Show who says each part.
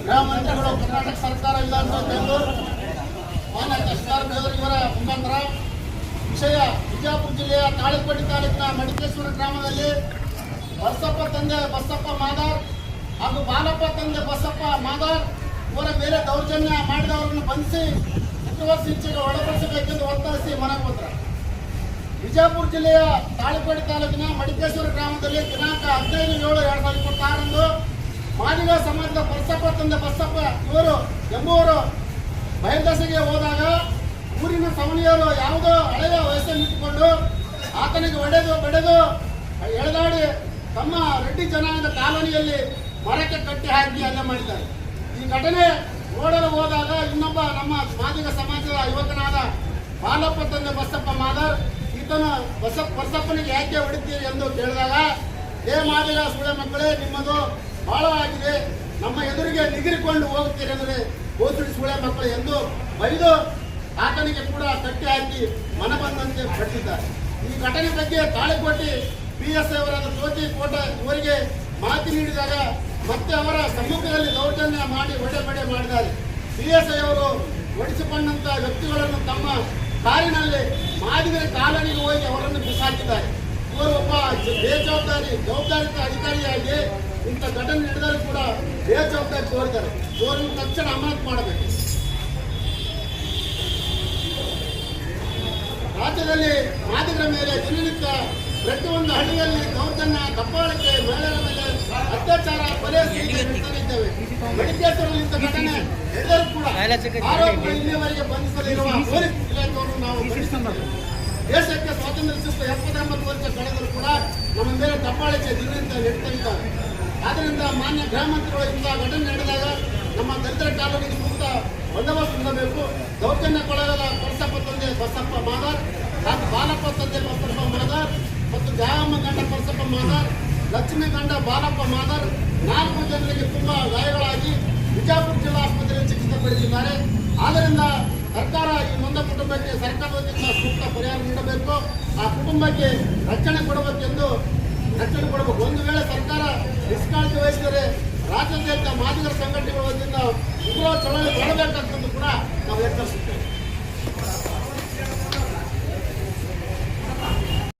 Speaker 1: ಗೃಹ ಮಂತ್ರಿಗಳು ಕರ್ನಾಟಕ ಸರ್ಕಾರ ಇಲ್ಲ ಅಂತ ಬೆಂಗಳೂರು ಮಾನ್ಯ ತಹಶೀಲ್ದಾರ್ ಇವರ ಮುಖಾಂತರ ವಿಷಯ ವಿಜಯಪುರ ಜಿಲ್ಲೆಯ ತಾಳಿಕೋಟೆ ತಾಲೂಕಿನ ಮಡಿಕೇಶ್ವರ ಗ್ರಾಮದಲ್ಲಿ ಬಸಪ್ಪ ತಂದೆ ಬಸಪ್ಪ ಮಾದಾರ್ ಹಾಗೂ ಬಾಲಪ್ಪ ತಂದೆ ಬಸಪ್ಪ ಮಾದಾರ್ ಇವರ ಮೇಲೆ ದೌರ್ಜನ್ಯ ಮಾಡಿದವರನ್ನು ಬಂಧಿಸಿ 10 ವರ್ಷ ಶಿಕ್ಷೆಗೆ ಒಳಪಡಿಸಬೇಕೆಂದು ಒತ್ತಾಯಿಸಿ ಮನವಿ ಪತ್ರ. ವಿಜಯಪುರ ಜಿಲ್ಲೆಯ ತಾಳಿಕೋಟೆ ತಾಲೂಕಿನ ಮಡಿಕೇಶ್ವರ ಗ್ರಾಮದಲ್ಲಿ ದಿನಾಂಕ 15/7/2026ರಂದು ಮಾದಿಗ ಸಮಾಜದ ಬಸಪ್ಪ ತಂದೆ ಬಸಪ್ಪ ಎಂಬುವರು ಬಯಲ್ದಸೆಗೆ ಹೋದಾಗ ಊರಿನ ಸವಣಿಯರು ಯಾವುದೋ ಹಳೆಯ ವಯಸ್ಸನ್ನು ಇಟ್ಟುಕೊಂಡು ಆತನಿಗೆ ಬಡೆದು ಎಳೆದಾಡಿ ತಮ್ಮ ರೆಡ್ಡಿ ಜನಾಂಗದ ಕಾಲೋನಿಯಲ್ಲಿ ಮರಕ್ಕೆ ಕಟ್ಟಿ ಹಾಕಿ ಹಲ್ಲೆ ಮಾಡಿದ್ದಾರೆ. ಈ ಘಟನೆ ನೋಡಲು ಹೋದಾಗ ಇನ್ನೊಬ್ಬ ನಮ್ಮ ಮಾದಿಗ ಸಮಾಜದ ಯುವಕನಾದ ಬಾಲಪ್ಪ ತಂದೆ ಬಸಪ್ಪ ಮಾದಾರ್ ಈತನ ಬಸಪ್ಪನಿಗೆ ಯಾಕೆ ಹೊಡಿತೀರಿ ಎಂದು ಕೇಳಿದಾಗ, ಮಾದಿಗ ಸುಳೆ ಮಕ್ಕಳೇ, ನಿಮ್ಮದು ಬಹಳವಾಗಿದೆ, ನಮ್ಮ ಎದುರಿಗೆ ನಿಗಿರಿಕೊಂಡು ಹೋಗುತ್ತೀರಿ ಅಂದರೆ ಗೋಸುಳಿ ಸುಳೆ ಮಕ್ಕಳು ಎಂದು ಬೈದು ಆತನಿಗೆ ಕೂಡ ಕಟ್ಟಿ ಹಾಕಿ ಮನ ಬಂದಂತೆ ಬಡಿಸಿದ್ದಾರೆ. ಈ ಘಟನೆ ಬಗ್ಗೆ ತಾಳಿಕೋಟೆ PSI ಅವರಾದ ಜ್ಯೋತಿ ಕೋಟ ಇವರಿಗೆ ಮಾಹಿತಿ ನೀಡಿದಾಗ ಮತ್ತೆ ಅವರ ಸಮ್ಮುಖದಲ್ಲಿ ದೌರ್ಜನ್ಯ ಮಾಡಿ ಬಡೆ ಮಾಡಿದ್ದಾರೆ. PSI ಅವರು ಒಡಿಸಿಕೊಂಡಂತ ವ್ಯಕ್ತಿಗಳನ್ನು ತಮ್ಮ ಕಾರಿನಲ್ಲಿ ಮಾದಿಗರ ಕಾಲನಿಗೆ ಹೋಗಿ ಅವರನ್ನು ಬಿಸಾಕಿದ್ದಾರೆ. ಇವರು ಒಬ್ಬ ಜವಾಬ್ದಾರಿತ ಅಧಿಕಾರಿಯಾಗಿ ಇಂಥ ಘಟನೆ ನಡೆದರೂ ಕೂಡ ಬೇಜವಾಬ್ದಾರಿ ತೋರಿದ್ದಾರೆ. ಇವರನ್ನು ತಕ್ಷಣ ಅಮಾನತು ಮಾಡಬೇಕು. ರಾಜ್ಯದಲ್ಲಿ ಮಾದಿಗರ ಮೇಲೆ ದಿನನಿತ್ಯ ಪ್ರತಿಯೊಂದು ಹಳ್ಳಿಯಲ್ಲಿ ದೌರ್ಜನ್ಯ, ದಬ್ಬಾಳಿಕೆ, ಮಹಿಳೆಯರ ಮೇಲೆ ಅತ್ಯಾಚಾರ, ಕೊಲೆ ಇದ್ದೇವೆ. ಮಡಿಕೇಶ್ವರದಲ್ಲಿ ಇಂಥ ಘಟನೆ ಎಲ್ಲರೂ ಕೂಡ ಆರೋಪಿಗಳು ಇಲ್ಲಿಯವರೆಗೆ ಬಂಧಿಸಲಿರುವ ಪೊಲೀಸ್ ಇಲಾಖೆಯನ್ನು ನಾವು ಖಂಡಿಸುತ್ತೇವೆ. ದೇಶಕ್ಕೆ ಸ್ವಾತಂತ್ರ್ಯ ಸಿಕ್ಕ 79 ವರ್ಷ ಕಳೆದರೂ ಕೂಡ ನಮ್ಮ ಮೇಲೆ ದಬ್ಬಾಳಿಕೆ ದಿನನಿತ್ಯ ನಡೀತಾ ಇದ್ದಾರೆ. ಆದ್ದರಿಂದ ಮಾನ್ಯ ಗೃಹ ಮಂತ್ರಿಗಳು ಇಂಥ ಘಟನೆ ನಡೆದಾಗ ನಮ್ಮ ದಲಿತರ ಕಾಲೋನಿಗೆ ಸೂಕ್ತ ಬಂದೋಬಸ್ತ್ ನೀಡಬೇಕು. ದೌರ್ಜನ್ಯಕ್ಕೊಳಗಾದ ಬಸಪ್ಪ ತಂದೆ ಬಸಪ್ಪ ಮಾದಾರ್ ಹಾಗೂ ಬಾಲಪ್ಪ ತಂದೆ ಬಸಪ್ಪ ಮಾದಾರ್ ಮತ್ತು ಜಾಯಮ್ಮ ಗಂಡ ಬಸಪ್ಪ ಮಾದಾರ್, ಲಕ್ಷ್ಮೀ ಗಂಡ ಬಾಲಪ್ಪ ಮಾದಾರ್ 4 ಜನರಿಗೆ ತುಂಬಾ ಗಾಯಗಳಾಗಿ ವಿಜಯಪುರ ಜಿಲ್ಲಾ ಆಸ್ಪತ್ರೆಯಲ್ಲಿ ಚಿಕಿತ್ಸೆ ಪಡೆದಿದ್ದಾರೆ. ಆದ್ದರಿಂದ ಸರ್ಕಾರ ಈ ನೊಂದ ಕುಟುಂಬಕ್ಕೆ ಸರ್ಕಾರದ ವತಿಯಿಂದ ಸೂಕ್ತ ಪರಿಹಾರ ನೀಡಬೇಕು. ಆ ಕುಟುಂಬಕ್ಕೆ ರಕ್ಷಣೆ ಕೊಡಬೇಕು. ಒಂದು ವೇಳೆ ಸರ್ಕಾರ ನಿಷ್ಕಾಳಜಿ ವಹಿಸಿದರೆ ರಾಜ್ಯಾದ್ಯಂತ ಮಾದಿಗರ ಸಂಘಟನೆಗಳ ವತಿಯಿಂದ ಉಗ್ರ ಚಳವಳಿ ಮಾಡಬೇಕಂತಂದು ಕೂಡ ನಾವು ಎಚ್ಚರಿಸುತ್ತೇವೆ.